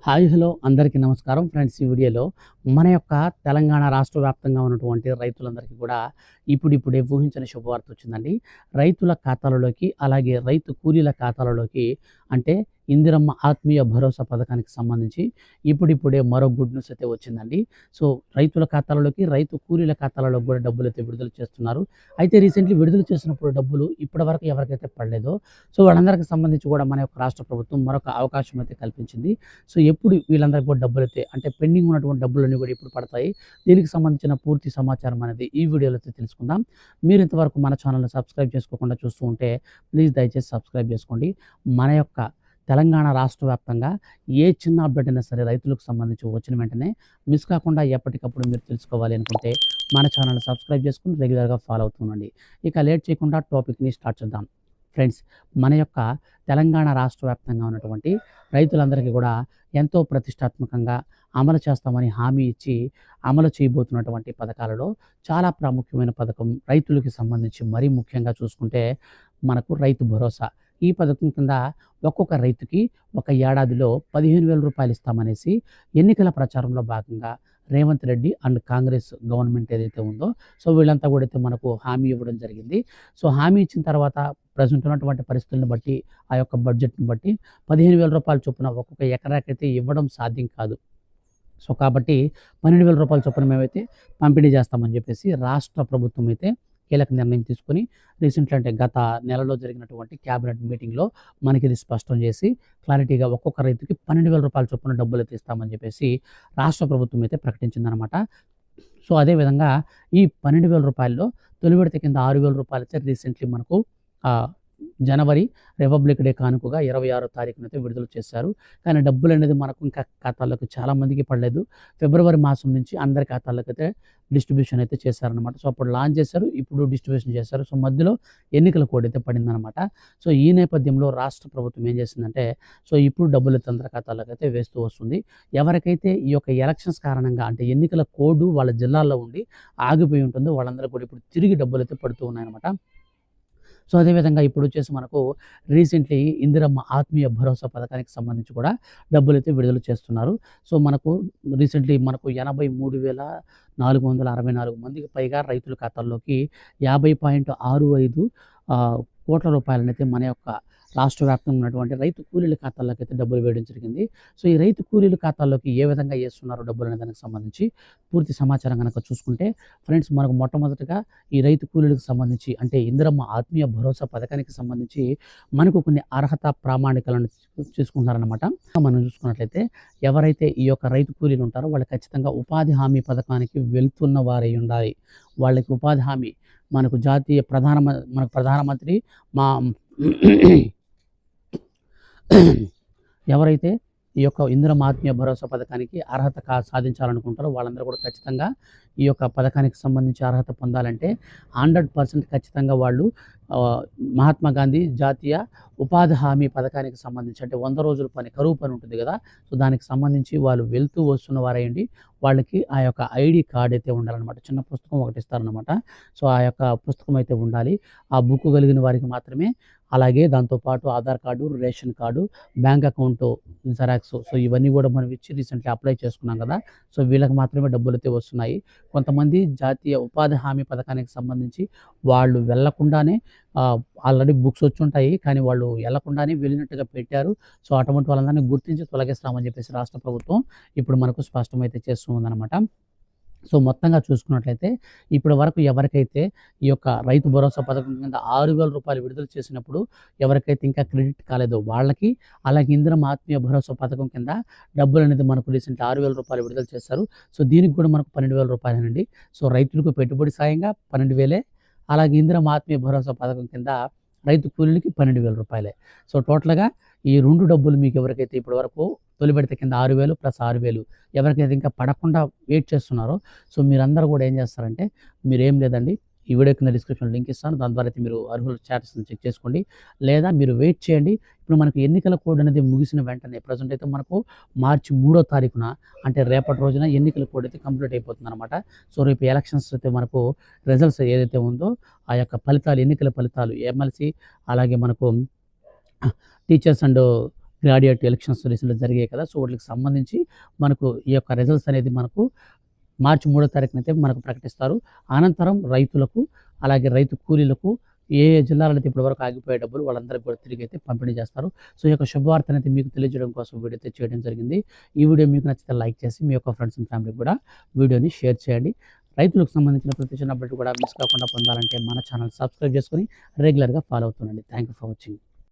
Hi hello అందరికీ నమస్కారం friends. ఈ వీడియోలో మన యొక్క తెలంగాణ రాష్ట్ర వ్యాప్తంగా ఉన్నటువంటి రైతులందరికీ కూడా ఇప్పుడిప్పుడే ఊహించని శుభవార్త వచ్చిందండి. రైతుల ఖాతాలలోకి అలాగే రైతు కూలీల ఖాతాలలోకి అంటే ఇందిరమ్మ ఆత్మీయ భరోసా పథకానికి సంబంధించి ఇప్పుడిప్పుడే మరో గుడ్ న్యూస్ అయితే వచ్చిందండి. సో రైతుల ఖాతాలలోకి రైతు కూలీల ఖాతాలలోకి కూడా డబ్బులు అయితే విడుదల చేస్తున్నారు. అయితే రీసెంట్లీ విడుదల చేసినప్పుడు డబ్బులు ఇప్పటివరకు ఎవరికైతే పడలేదో సో వాళ్ళందరికీ సంబంధించి కూడా మన యొక్క రాష్ట్ర ప్రభుత్వం మరొక అవకాశం అయితే కల్పించింది. సో ఎప్పుడు వీళ్ళందరికీ కూడా డబ్బులైతే అంటే పెండింగ్ ఉన్నటువంటి డబ్బులన్నీ కూడా ఇప్పుడు పడతాయి. దీనికి సంబంధించిన పూర్తి సమాచారం అనేది ఈ వీడియోలో అయితే తెలుసుకుందాం. మీరు ఇంతవరకు మన ఛానల్ని సబ్స్క్రైబ్ చేసుకోకుండా చూస్తూ ఉంటే ప్లీజ్ దయచేసి సబ్స్క్రైబ్ చేసుకోండి. మన యొక్క తెలంగాణ రాష్ట్ర వ్యాప్తంగా ఏ చిన్న అప్డేట్ అయినా సరే రైతులకు సంబంధించి వచ్చిన వెంటనే మిస్ కాకుండా ఎప్పటికప్పుడు మీరు తెలుసుకోవాలి అనుకుంటే మన ఛానల్ని సబ్స్క్రైబ్ చేసుకుని రెగ్యులర్గా ఫాలో అవుతుండండి. ఇక లేట్ చేయకుండా టాపిక్ని స్టార్ట్ చేద్దాం. ఫ్రెండ్స్, మన యొక్క తెలంగాణ రాష్ట్ర వ్యాప్తంగా ఉన్నటువంటి రైతులందరికీ కూడా ఎంతో ప్రతిష్టాత్మకంగా అమలు చేస్తామని హామీ ఇచ్చి అమలు చేయబోతున్నటువంటి పథకాలలో చాలా ప్రాముఖ్యమైన పథకం రైతులకి సంబంధించి మరీ ముఖ్యంగా చూసుకుంటే మనకు రైతు భరోసా. ఈ పథకం కింద ఒక్కొక్క రైతుకి ఒక ఏడాదిలో 15,000 రూపాయలు ఇస్తామనేసి ఎన్నికల ప్రచారంలో భాగంగా రేవంత్ రెడ్డి అండ్ కాంగ్రెస్ గవర్నమెంట్ ఏదైతే ఉందో సో వీళ్ళంతా కూడా అయితే మనకు హామీ ఇవ్వడం జరిగింది. సో హామీ ఇచ్చిన తర్వాత ప్రజెంట్ ఉన్నటువంటి పరిస్థితులను బట్టి ఆ యొక్క బడ్జెట్ని బట్టి 15,000 రూపాయల చొప్పున ఒక్కొక్క ఎకరాకైతే ఇవ్వడం సాధ్యం కాదు. సో కాబట్టి 12,000 రూపాయల చొప్పున మేమైతే పంపిణీ చేస్తామని చెప్పేసి రాష్ట్ర ప్రభుత్వం అయితే కీలక నిర్ణయం తీసుకొని రీసెంట్లీ అంటే గత నెలలో జరిగినటువంటి క్యాబినెట్ మీటింగ్లో మనకి ఇది స్పష్టం చేసి క్లారిటీగా ఒక్కొక్క రైతుకి 12,000 రూపాయల చొప్పున డబ్బులు అయితే ఇస్తామని చెప్పేసి రాష్ట్ర ప్రభుత్వం అయితే ప్రకటించిందనమాట. సో అదేవిధంగా ఈ 12,000 రూపాయల్లో తొలి విడత కింద 6,000 రూపాయలు అయితే రీసెంట్లీ మనకు జనవరి రిపబ్లిక్ డే కానుకగా 26వ తారీఖునైతే విడుదల చేశారు. కానీ డబ్బులు అనేది మనకు ఇంకా ఖాతాల్లోకి చాలామందికి పడలేదు. ఫిబ్రవరి మాసం నుంచి అందరి ఖాతాల్లోకి అయితే డిస్ట్రిబ్యూషన్ అయితే చేశారనమాట. సో అప్పుడు లాంచ్ చేశారు, ఇప్పుడు డిస్ట్రిబ్యూషన్ చేశారు. సో మధ్యలో ఎన్నికల కోడ్ అయితే పడిందనమాట. సో ఈ నేపథ్యంలో రాష్ట్ర ప్రభుత్వం ఏం చేసిందంటే సో ఇప్పుడు డబ్బులు అయితే అందరి ఖాతాల్లోకి అయితే వేస్తూ వస్తుంది. ఎవరికైతే ఈ యొక్క ఎలక్షన్స్ కారణంగా అంటే ఎన్నికల కోడ్ వాళ్ళ జిల్లాల్లో ఉండి ఆగిపోయి ఉంటుందో వాళ్ళందరూ కూడా ఇప్పుడు తిరిగి డబ్బులు అయితే పడుతూ ఉన్నాయన్నమాట. సో అదేవిధంగా ఇప్పుడు వచ్చేసి మనకు రీసెంట్లీ ఇందిరమ్మ ఆత్మీయ భరోసా పథకానికి సంబంధించి కూడా డబ్బులు అయితే విడుదల చేస్తున్నారు. సో మనకు రీసెంట్లీ మనకు 83,464 మందికి పైగా రైతుల ఖాతాల్లోకి 50.65 కోట్ల రూపాయలనైతే మన యొక్క రాష్ట్ర వ్యాప్తంగా ఉన్నటువంటి రైతు కూలీల ఖాతాల్లోకి అయితే డబ్బులు వేయడం జరిగింది. సో ఈ రైతు కూలీల ఖాతాల్లోకి ఏ విధంగా వేస్తున్నారు డబ్బులు అనే దానికి సంబంధించి పూర్తి సమాచారం కనుక చూసుకుంటే ఫ్రెండ్స్, మనకు మొట్టమొదటిగా ఈ రైతు కూలీలకు సంబంధించి అంటే ఇందిరమ్మ ఆత్మీయ భరోసా పథకానికి సంబంధించి మనకు కొన్ని అర్హత ప్రామాణికాలను చూసుకుంటారనమాట. మనం చూసుకున్నట్లయితే ఎవరైతే ఈ యొక్క రైతు కూలీలు ఉంటారో వాళ్ళు ఖచ్చితంగా ఉపాధి హామీ పథకానికి వెళ్తున్న వారై ఉండాలి. వాళ్ళకి ఉపాధి హామీ మనకు జాతీయ మనకు ప్రధానమంత్రి మా ఎవరైతే ఈ యొక్క ఇందిరమ్మ ఆత్మీయ భరోసా పథకానికి అర్హత సాధించాలనుకుంటారో వాళ్ళందరూ కూడా ఖచ్చితంగా ఈ యొక్క పథకానికి సంబంధించి అర్హత పొందాలంటే 100% ఖచ్చితంగా వాళ్ళు మహాత్మా గాంధీ జాతీయ ఉపాధి హామీ పథకానికి సంబంధించి అంటే 100 రోజుల పని కరువు పని ఉంటుంది కదా, సో దానికి సంబంధించి వాళ్ళు వెళ్తూ వస్తున్న వారేయండి వాళ్ళకి ఆ యొక్క ఐడి కార్డ్ అయితే ఉండాలన్నమాట. చిన్న పుస్తకం ఒకటి ఇస్తారనమాట. సో ఆ యొక్క పుస్తకం అయితే ఉండాలి. ఆ బుక్ కలిగిన వారికి మాత్రమే. అలాగే దాంతోపాటు Aadhaar card, ration card, bank account xerox, so ఇవన్నీ కూడా మనం ఇచ్చి రీసెంట్లీ అప్లై చేసుకున్నాం కదా, సో వీళ్ళకి మాత్రమే డబ్బులు అయితే వస్తున్నాయి. కొంతమంది జాతీయ ఉపాధి హామీ పథకానికి సంబంధించి వాళ్ళు వెళ్లకుండానే ఆల్రెడీ బుక్స్ వచ్చి ఉంటాయి కానీ వాళ్ళు వెళ్లకుండానే వెళ్ళినట్టుగా పెట్టారు. సో అటువంటి వాళ్ళందరినీ గుర్తించి తొలగిస్తామని చెప్పేసి రాష్ట్ర ప్రభుత్వం ఇప్పుడు మనకు స్పష్టమైతే చేస్తూ ఉందన్నమాట. సో మొత్తంగా చూసుకున్నట్లయితే ఇప్పటి వరకు ఎవరికైతే ఈ యొక్క రైతు భరోసా పథకం కింద 6,000 రూపాయలు విడుదల చేసినప్పుడు ఎవరికైతే ఇంకా క్రెడిట్ కాలేదో వాళ్ళకి, అలాగే ఇందిరమ్మ ఆత్మీయ భరోసా పథకం కింద డబ్బులు అనేది మనకు రీసెంట్ 6,000 రూపాయలు విడుదల చేశారు. సో దీనికి కూడా మనకు 12,000 రూపాయలండి. సో రైతులకు పెట్టుబడి సాయంగా 12,000, అలాగే ఇందిరమ్మ ఆత్మీయ భరోసా పథకం కింద రైతు కూలీలకి 12,000 రూపాయలే. సో టోటల్గా ఈ 2 డబ్బులు మీకు ఎవరికైతే ఇప్పటి వరకు తొలి విడత కింద 6,000 ప్లస్ 6,000 ఎవరికైతే ఇంకా పడకుండా వెయిట్ చేస్తున్నారో సో మీరందరూ కూడా ఏం చేస్తారంటే మీరేం లేదండి, ఈ వీడియో కింద డిస్క్రిప్షన్ లింక్ ఇస్తాను. దాని ద్వారా అయితే మీరు అర్హుల స్టేటస్ని చెక్ చేసుకోండి. లేదా మీరు వెయిట్ చేయండి. ఇప్పుడు మనకు ఎన్నికల కోడ్ అనేది ముగిసిన వెంటనే ప్రజెంట్ అయితే మనకు మార్చి 3వ తారీఖున అంటే రేపటి రోజున ఎన్నికల కోడ్ అయితే కంప్లీట్ అయిపోతుంది అనమాట. సో రేపు ఎలక్షన్స్ అయితే మనకు రిజల్ట్స్ ఏదైతే ఉందో ఆ యొక్క ఫలితాలు, ఎన్నికల ఫలితాలు ఎమ్మెల్సీ అలాగే మనకు టీచర్స్ అండ్ గ్రాడ్యుయేట్ ఎలక్షన్స్ రీసెంట్‌గా జరిగాయి కదా! సో, వాటికి సంబంధించి మనకు ఈ యొక్క రిజల్ట్స్ అనేది మనకు మార్చి 3వ తారీఖునైతే మనకు ప్రకటిస్తారు. అనంతరం రైతులకు, అలాగే రైతు కూలీలకు ఏ ఏ జిల్లాలో అయితే ఇప్పటివరకు ఆగిపోయే డబ్బులు వాళ్ళందరికీ కూడా తిరిగైతే పంపిణీ చేస్తారు. సో, ఈ యొక్క శుభవార్తనైతే మీకు తెలియజేయడం కోసం వీడియో అయితే చేయడం జరిగింది. ఈ వీడియో మీకు నచ్చితే లైక్ చేసి మీ యొక్క ఫ్రెండ్స్ అండ్ ఫ్యామిలీకి కూడా వీడియోని షేర్ చేయండి. రైతులకు సంబంధించిన ప్రతి చిన్న అప్డేట్ కూడా మిస్ కాకుండా పొందాలంటే మన ఛానల్ సబ్స్క్రైబ్ చేసుకొని రెగ్యులర్‌గా ఫాలో అవుతుండండి. Thank you for watching.